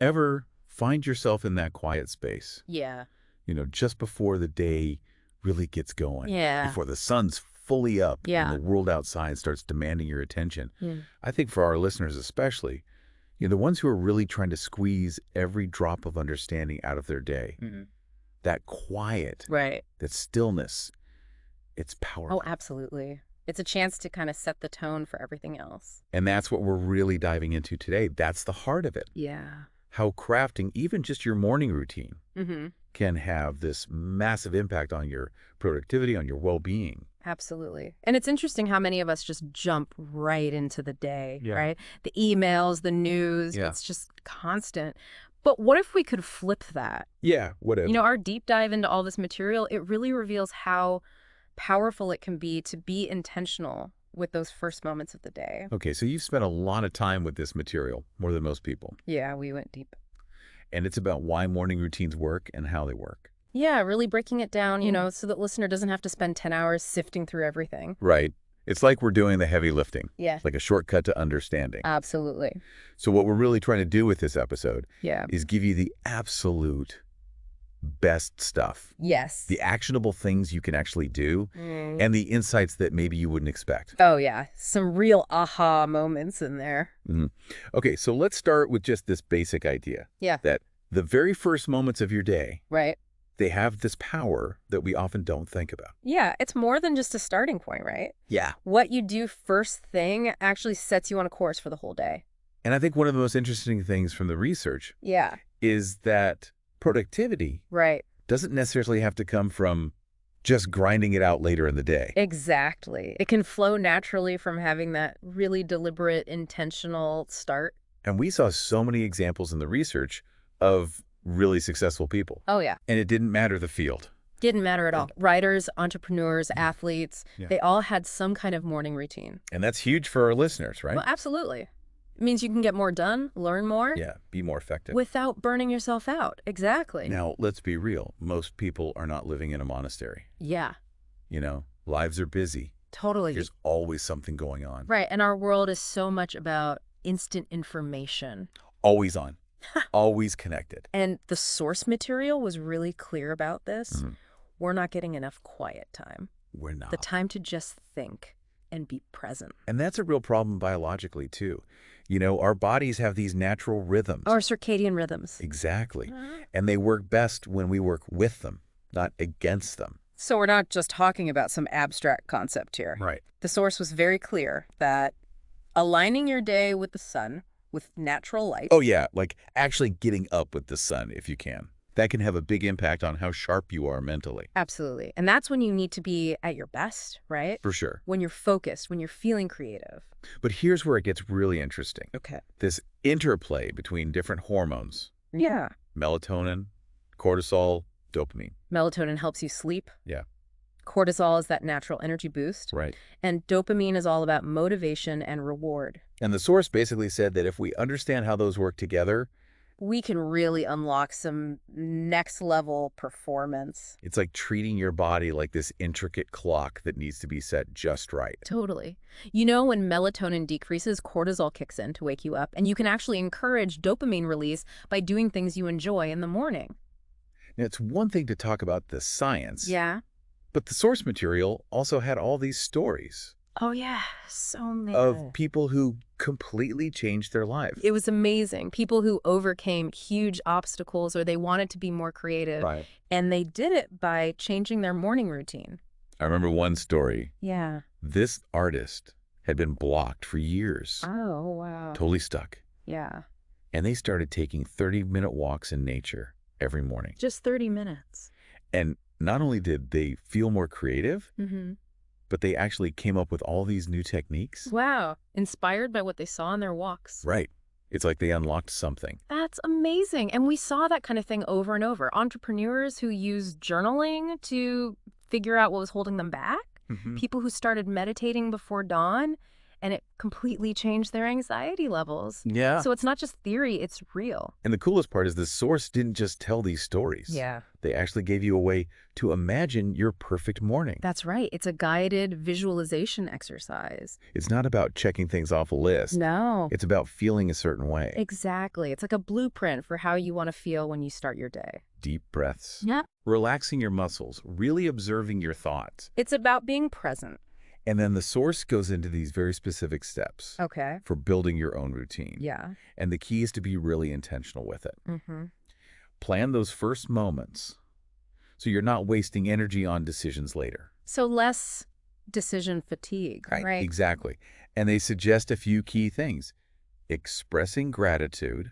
ever find yourself in that quiet space, Yeah. just before the day really gets going, Yeah. before the sun's fully up and Yeah. the world outside starts demanding your attention. Mm. I think for our listeners especially, the ones who are really trying to squeeze every drop of understanding out of their day, that quiet, Right. that stillness, it's Oh, powerful. absolutely. It's a chance to kind of set the tone for everything else. And that's what we're really diving into today. That's the heart of it. Yeah. How crafting even just your morning routine Mm-hmm. can have this massive impact on your productivity, on your well-being. Absolutely. And it's interesting how many of us just jump right into the day, Yeah. right? The emails, the news, Yeah. it's just constant. But what if we could flip that? Yeah, whatever. Our deep dive into all this material, it really reveals how powerful it can be to be intentional with those first moments of the day. Okay, so you've spent a lot of time with this material, more than most people. Yeah, we went deep. And it's about why morning routines work and how they work. Yeah, really breaking it down, so that listener doesn't have to spend 10 hours sifting through everything. Right. It's like we're doing the heavy lifting. Yeah. Like a shortcut to understanding. Absolutely. So what we're really trying to do with this episode Yeah. is give you the absolute best stuff. Yes. The actionable things you can actually do and the insights that maybe you wouldn't expect. Oh, yeah. Some real aha moments in there. Okay, so let's start with just this basic idea. Yeah. That the very first moments of your day, Right. they have this power that we often don't think about. Yeah, it's more than just a starting point, right? Yeah. What you do first thing actually sets you on a course for the whole day. And I think one of the most interesting things from the research Yeah. is that productivity Right. doesn't necessarily have to come from just grinding it out later in the day. Exactly. It can flow naturally from having that really deliberate, intentional start. And we saw so many examples in the research of really successful people. Oh, yeah. And it didn't matter the field. Didn't matter at all. Writers, entrepreneurs, athletes, Yeah. they all had some kind of morning routine. And that's huge for our listeners, right? Well, absolutely. It means you can get more done, learn more. Yeah, be more effective. Without burning yourself out. Exactly. Now, let's be real. Most people are not living in a monastery. Yeah, Lives are busy. totally. There's always something going on. Right. And our world is so much about instant information. Always on. Always connected. And the source material was really clear about this. Mhm. We're not getting enough quiet time. We're not. The time to just think and be present. And that's a real problem biologically, too. Our bodies have these natural rhythms. Our circadian rhythms. Exactly. And they work best when we work with them, not against them. So we're not just talking about some abstract concept here. Right. The source was very clear that aligning your day with the sun, with natural light. Oh, yeah, like actually getting up with the sun if you can. That can have a big impact on how sharp you are mentally. Absolutely. And that's when you need to be at your best, right? For sure. When you're focused, when you're feeling creative. But here's where it gets really interesting. Okay. This interplay between different hormones, Yeah. melatonin, cortisol, dopamine. Melatonin helps you sleep. Yeah. Cortisol is that natural energy boost. Right. And dopamine is all about motivation and reward. And the source basically said that if we understand how those work together, We can really unlock some next level performance. it's like treating your body like this intricate clock that needs to be set just right. Totally. When melatonin decreases, cortisol kicks in to wake you up, and you can actually encourage dopamine release by doing things you enjoy in the morning. Now, it's one thing to talk about the science, Yeah. but the source material also had all these stories Oh, yeah. So many. of people who completely changed their lives. It was amazing. People who overcame huge obstacles or they wanted to be more creative. Right. And they did it by changing their morning routine. I remember one story. Yeah. This artist had been blocked for years, Oh, wow. totally stuck. Yeah. And they started taking 30-minute walks in nature every morning. Just 30 minutes. And not only did they feel more creative, Mm-hmm. but they actually came up with all these new techniques. Wow. Inspired by what they saw on their walks. Right. It's like they unlocked something. That's amazing. And we saw that kind of thing over and over. Entrepreneurs who used journaling to figure out what was holding them back. People who started meditating before dawn. and it completely changed their anxiety levels. Yeah. So it's not just theory, it's real. And the coolest part is the source didn't just tell these stories. Yeah. They actually gave you a way to imagine your perfect morning. That's right. It's a guided visualization exercise. It's not about checking things off a list. No. It's about feeling a certain way. Exactly. It's like a blueprint for how you want to feel when you start your day. Deep breaths. Yeah. Relaxing your muscles, really observing your thoughts. It's about being present. And then the source goes into these very specific steps Okay. for building your own routine. Yeah. And the key is to be really intentional with it. Mm-hmm. Plan those first moments so you're not wasting energy on decisions later. So less decision fatigue, right? Exactly. And they suggest a few key things. Expressing gratitude.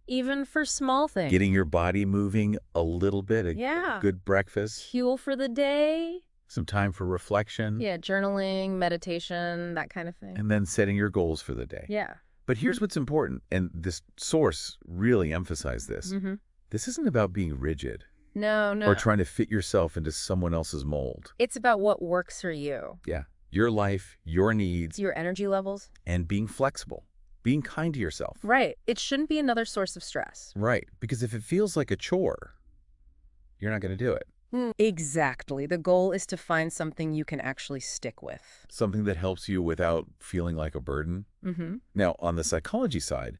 Even for small things. Getting your body moving a little bit. A good breakfast. Fuel for the day. Some time for reflection. Yeah, journaling, meditation, that kind of thing. And then setting your goals for the day. Yeah. But here's what's important, and this source really emphasized this. Mm-hmm. This isn't about being rigid. No. Or trying to fit yourself into someone else's mold. It's about what works for you. Yeah. Your life, your needs. Your energy levels. And being flexible. Being kind to yourself. Right. It shouldn't be another source of stress. Right. Because if it feels like a chore, you're not going to do it. Exactly. The goal is to find something you can actually stick with. Something that helps you without feeling like a burden. Mm-hmm. Now, on the psychology side,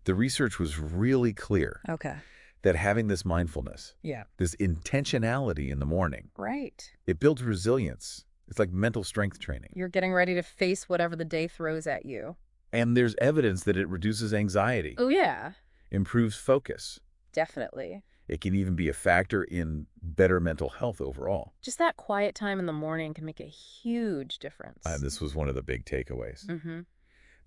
the research was really clear. Okay. That having this mindfulness, Yeah. this intentionality in the morning, Right. it builds resilience. It's like mental strength training. You're getting ready to face whatever the day throws at you. And there's evidence that it reduces anxiety, Oh, yeah. improves focus. Definitely. It can even be a factor in better mental health overall. Just that quiet time in the morning can make a huge difference. This was one of the big takeaways. Mm-hmm.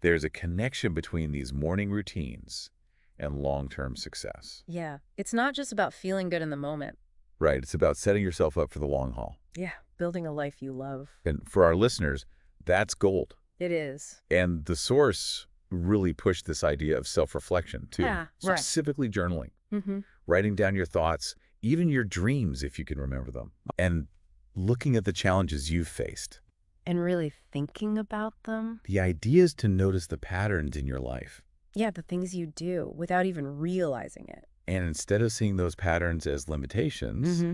There's a connection between these morning routines and long-term success. Yeah. It's not just about feeling good in the moment. Right. It's about setting yourself up for the long haul. Yeah. Building a life you love. And for our listeners, that's gold. It is. And the source really pushed this idea of self-reflection, too. Yeah, right. Specifically journaling. Mm-hmm. Writing down your thoughts, even your dreams if you can remember them, and looking at the challenges you've faced. And really thinking about them. The idea is to notice the patterns in your life. Yeah, the things you do without even realizing it. And instead of seeing those patterns as limitations,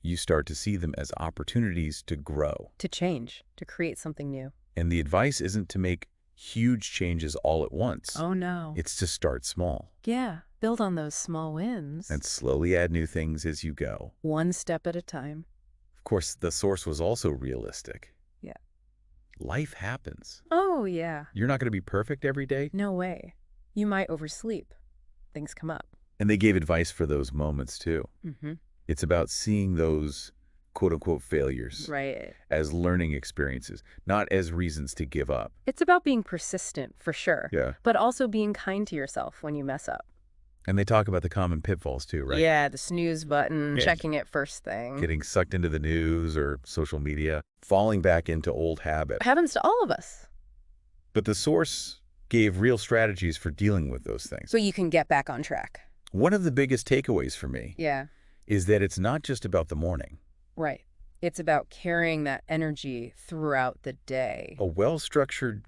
you start to see them as opportunities to grow. To change, to create something new. And the advice isn't to make huge changes all at once. Oh, no. It's to start small. Yeah, build on those small wins. And slowly add new things as you go. One step at a time. Of course, the source was also realistic. Yeah. Life happens. Oh, yeah. You're not going to be perfect every day. No way. You might oversleep. Things come up. And they gave advice for those moments, too. Mm-hmm. It's about seeing those quote-unquote failures Right. as learning experiences, not as reasons to give up. It's about being persistent, for sure. Yeah. But also being kind to yourself when you mess up. And they talk about the common pitfalls, too, right? Yeah, the snooze button, Yeah. checking it first thing. Getting sucked into the news or social media, falling back into old habits. Happens to all of us. But the source gave real strategies for dealing with those things. So you can get back on track. One of the biggest takeaways for me Yeah. is that it's not just about the morning. Right. It's about carrying that energy throughout the day. A well-structured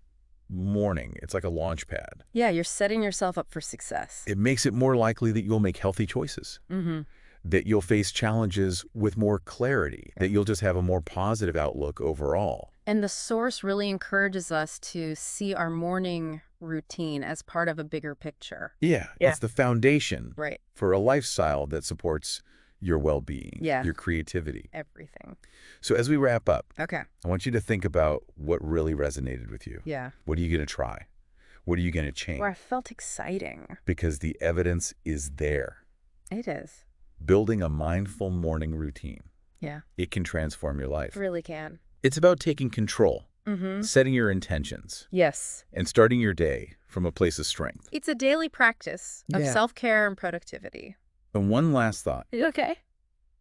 morning, it's like a launch pad. Yeah, you're setting yourself up for success. It makes it more likely that you'll make healthy choices, Mm-hmm. that you'll face challenges with more clarity, that you'll just have a more positive outlook overall. And the source really encourages us to see our morning routine as part of a bigger picture. Yeah, Yeah. it's the foundation Right. for a lifestyle that supports your well-being, Yeah. your creativity. Everything. So as we wrap up, Okay. I want you to think about what really resonated with you. Yeah. What are you going to try? What are you going to change? Where I felt exciting. Because the evidence is there. It is. Building a mindful morning routine. Yeah. It can transform your life. It really can. It's about taking control, Mm-hmm. setting your intentions, Yes. and starting your day from a place of strength. It's a daily practice of Yeah. self-care and productivity. And one last thought. Okay.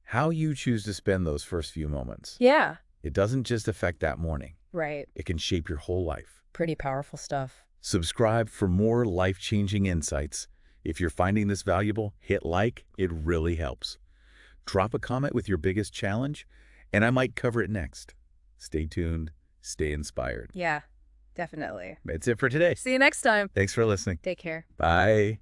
How you choose to spend those first few moments. Yeah. It doesn't just affect that morning. Right. It can shape your whole life. Pretty powerful stuff. Subscribe for more life-changing insights. If you're finding this valuable, hit like. It really helps. Drop a comment with your biggest challenge, and I might cover it next. Stay tuned. Stay inspired. Yeah. Definitely. That's it for today. See you next time. Thanks for listening. Take care. Bye.